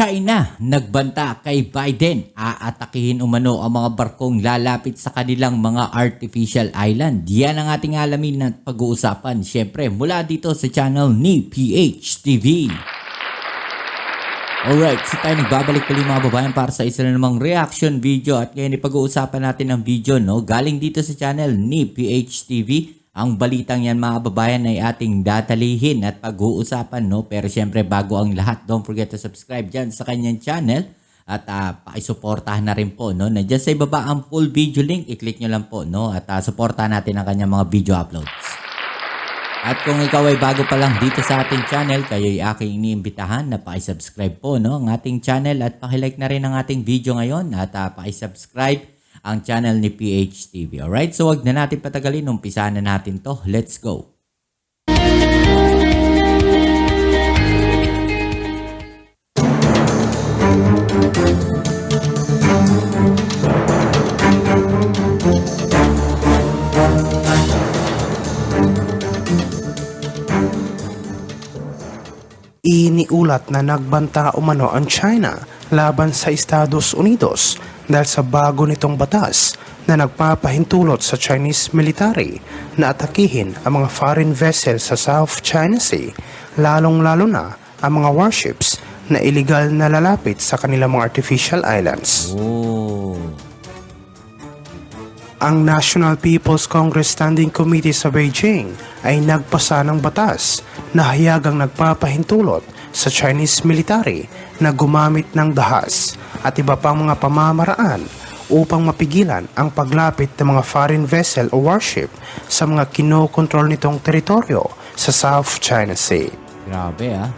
China nagbanta kay Biden, aatakihin umano ang mga barkong lalapit sa kanilang mga artificial island. Yan ang ating alamin at pag-uusapan, syempre mula dito sa channel ni PHTV. Alright, so tayo nagbabalik pali mga babayan para sa isa na namang reaction video at ngayon ipag-uusapan natin ang video, no? Galing dito sa channel ni PHTV. Ang balitang yan mga babayan ay ating datalihin at pag-uusapan, no? Pero syempre bago ang lahat, don't forget to subscribe dyan sa kanyang channel at pakisuportahan na rin po, no? Nandiyan sa ibaba ang full video link, i-click nyo lang po, no? At suportahan natin ang kanyang mga video uploads. At kung ikaw ay bago pa lang dito sa ating channel, kayo ay aking iniimbitahan na pakisubscribe po, no? Ang ating channel at pakilike na rin ang ating video ngayon at pakisubscribe ang channel ni PHTV. Alright, so wag na natin patagalin, umpisahan na natin to. Let's go! Iniulat na nagbanta umano ang China laban sa Estados Unidos dahil sa bago nitong batas na nagpapahintulot sa Chinese military na atakihin ang mga foreign vessels sa South China Sea, lalong-lalo na ang mga warships na illegal na lalapit sa kanilang mga artificial islands. Ang National People's Congress Standing Committee sa Beijing ay nagpasa ng batas na hayagang nagpapahintulot sa Chinese military na gumamit ng dahas at iba pang mga pamamaraan upang mapigilan ang paglapit ng mga foreign vessel o warship sa mga kinokontrol nitong teritoryo sa South China Sea. Grabe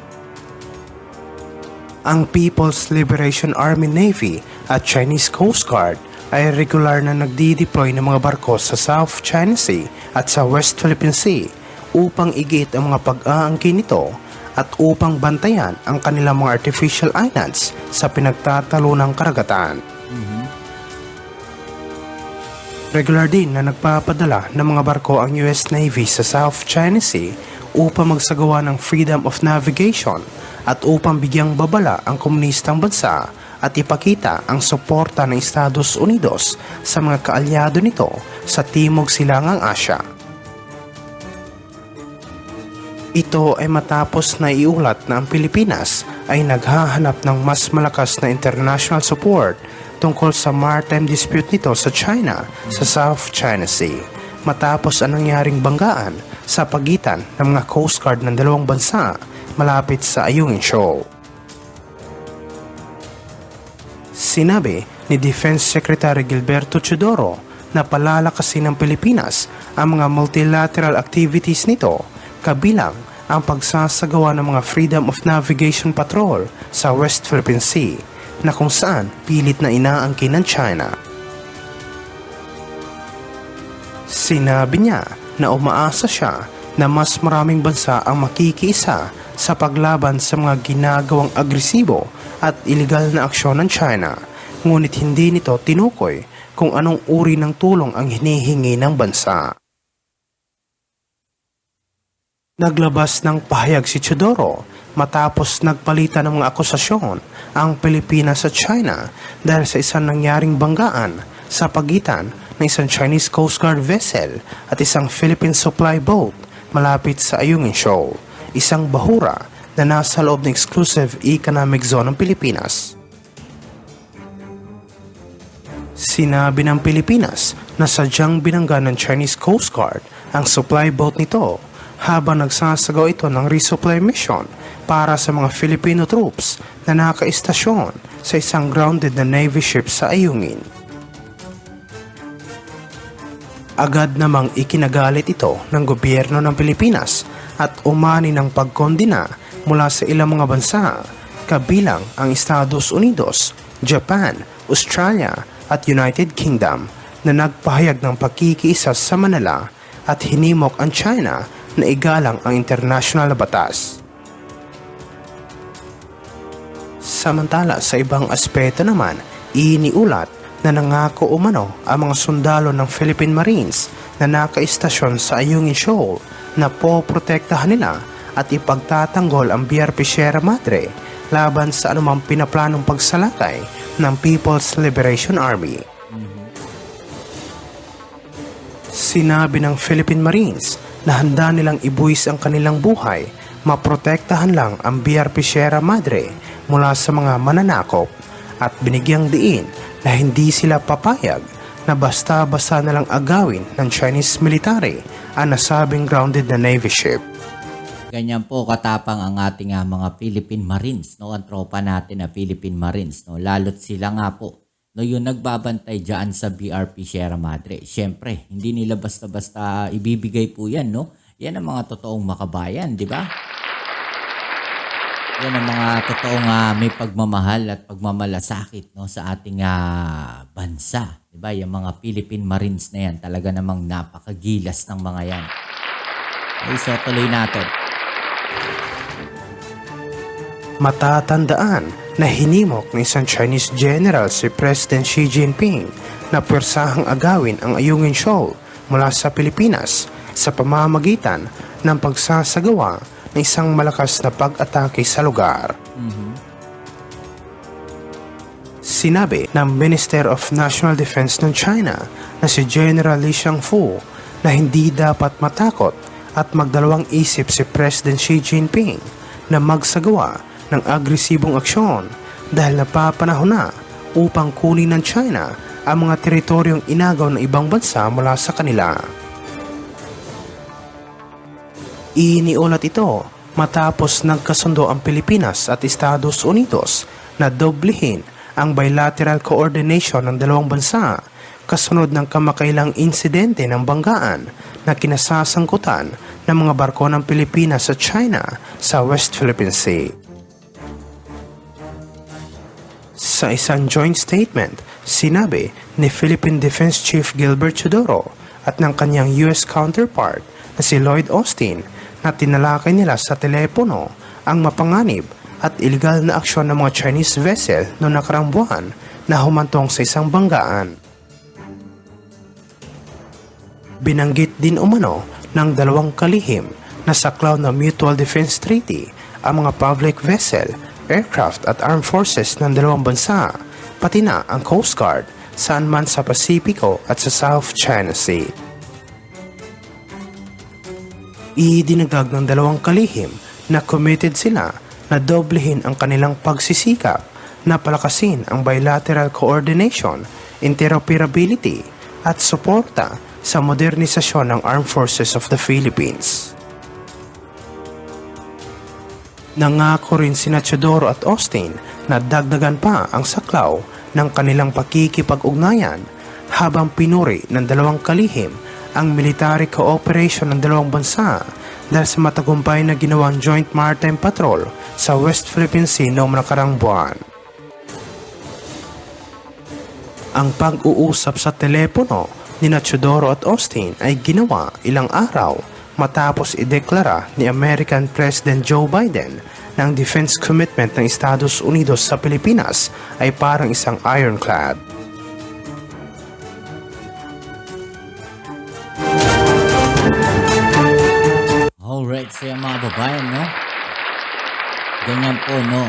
Ang People's Liberation Army Navy at Chinese Coast Guard ay regular na nagdi-deploy ng mga barko sa South China Sea at sa West Philippine Sea upang igit ang mga pag-aangkin nito at upang bantayan ang kanilang mga artificial islands sa pinagtatalunang karagatan. Regular din na nagpapadala ng mga barko ang US Navy sa South China Sea upang magsagawa ng freedom of navigation at upang bigyang babala ang komunistang bansa at ipakita ang suporta ng Estados Unidos sa mga kaalyado nito sa Timog Silangang Asya. Ito ay matapos na iulat na ang Pilipinas ay naghahanap ng mas malakas na international support tungkol sa maritime dispute nito sa China sa South China Sea matapos ang nangyaring banggaan sa pagitan ng mga Coast Guard ng dalawang bansa malapit sa Ayungin Shoal. Sinabi ni Defense Secretary Gilberto Teodoro na palalakasin ng Pilipinas ang mga multilateral activities nito kabilang ang pagsasagawa ng mga Freedom of Navigation Patrol sa West Philippine Sea na kung saan pilit na inaangkin ng China. Sinabi niya na umaasa siya na mas maraming bansa ang makikiisa sa paglaban sa mga ginagawang agresibo at ilegal na aksyon ng China, ngunit hindi nito tinukoy kung anong uri ng tulong ang hinihingi ng bansa. Naglabas ng pahayag si Teodoro matapos nagpalitan ng mga akusasyon ang Pilipinas sa China dahil sa isang nangyaring banggaan sa pagitan ng isang Chinese Coast Guard vessel at isang Philippine supply boat malapit sa Ayungin Shoal, isang bahura na nasa loob ng exclusive economic zone ng Pilipinas. Sinabi ng Pilipinas na sadyang binangga ng Chinese Coast Guard ang supply boat nito habang nagsasagawa ito ng resupply mission para sa mga Filipino troops na nakaistasyon sa isang grounded na Navy ship sa Ayungin. Agad namang ikinagalit ito ng gobyerno ng Pilipinas at umani ng pagkondina mula sa ilang mga bansa, kabilang ang Estados Unidos, Japan, Australia at United Kingdom na nagpahayag ng pagkikiisa sa Manila at hinimok ang China na igalang ang international na batas. Samantala sa ibang aspeto naman, iniulat na nangako umano ang mga sundalo ng Philippine Marines na nakaistasyon sa Ayungin Shoal na poprotektahan nila at ipagtatanggol ang BRP Sierra Madre laban sa anumang pinaplanong pagsalakay ng People's Liberation Army. Sinabi ng Philippine Marines na handa nilang ibuwis ang kanilang buhay, maprotektahan lang ang BRP Sierra Madre mula sa mga mananakop at binigyang diin na hindi sila papayag na basta-basta na lang agawin ng Chinese military ang nasabing grounded na Navy ship. Ganyan po katapang ang ating mga Philippine Marines, no? Ang tropa natin na Philippine Marines, no? Lalo't sila nga po, no, yung nagbabantay diyan sa BRP Sierra Madre. Siyempre, hindi nila basta-basta ibibigay po yan, no? Yan ang mga totoong makabayan, di ba? Yan ang mga totoong may pagmamahal at pagmamalasakit, no, sa ating bansa. Diba? Yung mga Philippine Marines na yan, talaga namang napakagilas ng mga yan. Okay, so tuloy natin. Matatandaan na hinimok ng isang Chinese general si President Xi Jinping na pwersahang agawin ang Ayungin Shoal mula sa Pilipinas sa pamamagitan ng pagsasagawa ng isang malakas na pag-atake sa lugar. Sinabi ng Minister of National Defense ng China na si General Li Shangfu na hindi dapat matakot at magdalawang isip si President Xi Jinping na magsagawa ng agresibong aksyon dahil napapanahon na upang kunin ng China ang mga teritoryong inagaw ng ibang bansa mula sa kanila. Iniulat ito matapos nagkasundo ang Pilipinas at Estados Unidos na doblehin ang bilateral coordination ng dalawang bansa kasunod ng kamakailang insidente ng banggaan na kinasasangkutan ng mga barko ng Pilipinas sa China sa West Philippine Sea. Sa isang joint statement, sinabi ni Philippine Defense Chief Gilbert Chodoro at ng kanyang US counterpart na si Lloyd Austin na tinalakay nila sa telepono ang mapanganib at ilegal na aksyon ng mga Chinese vessel noong nakarang buwan na humantong sa isang banggaan. Binanggit din umano ng dalawang kalihim na saklaw na Mutual Defense Treaty ang mga public vessel, aircraft at armed forces ng dalawang bansa, pati na ang Coast Guard saan man sa Pasipiko at sa South China Sea. Idinagdag ng dalawang kalihim na committed sila na doblehin ang kanilang pagsisikap na palakasin ang bilateral coordination, interoperability at suporta sa modernisasyon ng Armed Forces of the Philippines. Nangako rin sina Chodoro at Austin na dagdagan pa ang saklaw ng kanilang pakikipag-ugnayan habang pinuri ng dalawang kalihim ang military cooperation ng dalawang bansa dahil sa matagumpay na ginawang joint maritime patrol sa West Philippine Sea noong nakarang buwan. Ang pag-uusap sa telepono ni Chodoro at Austin ay ginawa ilang araw matapos ideklara ni American President Joe Biden na ang defense commitment ng Estados Unidos sa Pilipinas ay parang isang ironclad. Alright, so yung mga babayan, no? Ganyan po, no?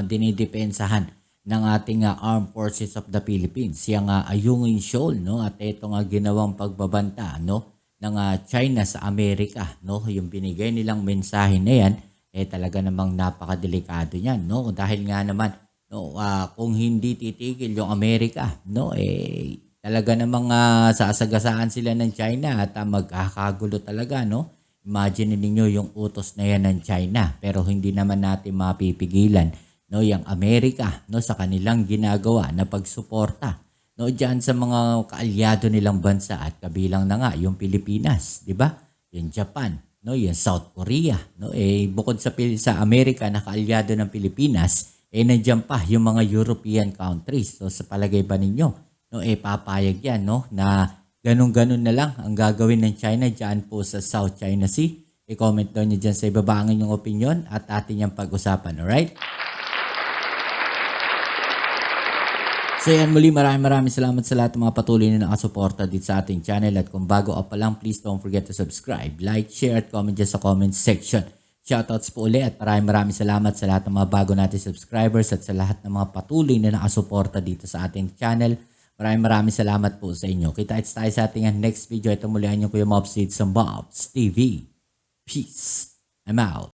Dinidepensahan ng ating Armed Forces of the Philippines. Yung Ayungin Shoal, no? At ito nga ginawang pagbabanta, no? Ng China sa Amerika, no? Yung binigay nilang mensahe na yan, talaga namang napakadelikado niyan, no? Dahil nga naman, no, kung hindi titigil yung Amerika, no? Talaga namang sasagasaan sila ng China at magkakagulo talaga, no? Imagine ninyo yung utos na yan ng China, pero hindi naman natin mapipigilan, no, yung Amerika, no, sa kanilang ginagawa na pagsuporta, no, diyan sa mga kaalyado nilang bansa at kabilang na nga yung Pilipinas, di ba? Yung Japan, no, yung South Korea, no, bukod sa Amerika na kaalyado ng Pilipinas, nandiyan pa yung mga European countries. So sa palagay ba ninyo, no, papayag yan, no, na ganun-ganun na lang ang gagawin ng China dyan po sa South China Sea? I-comment down nyo dyan sa ibaba ang inyong opinion at atin yung pag-usapan, alright? So yan, muli maraming salamat sa lahat ng mga patuloy na nakasuporta dito sa ating channel. At kung bago ka pa lang, please don't forget to subscribe, like, share at comment dyan sa comment section. Shoutouts po ulit at maraming salamat sa lahat ng mga bago natin subscribers at sa lahat ng mga patuloy na nakasuporta dito sa ating channel. Maraming salamat po sa inyo. Kita-kits tayo sa ating next video. Ito muli ang inyong Kuya Mobs sa Mobs TV. Peace. I'm out.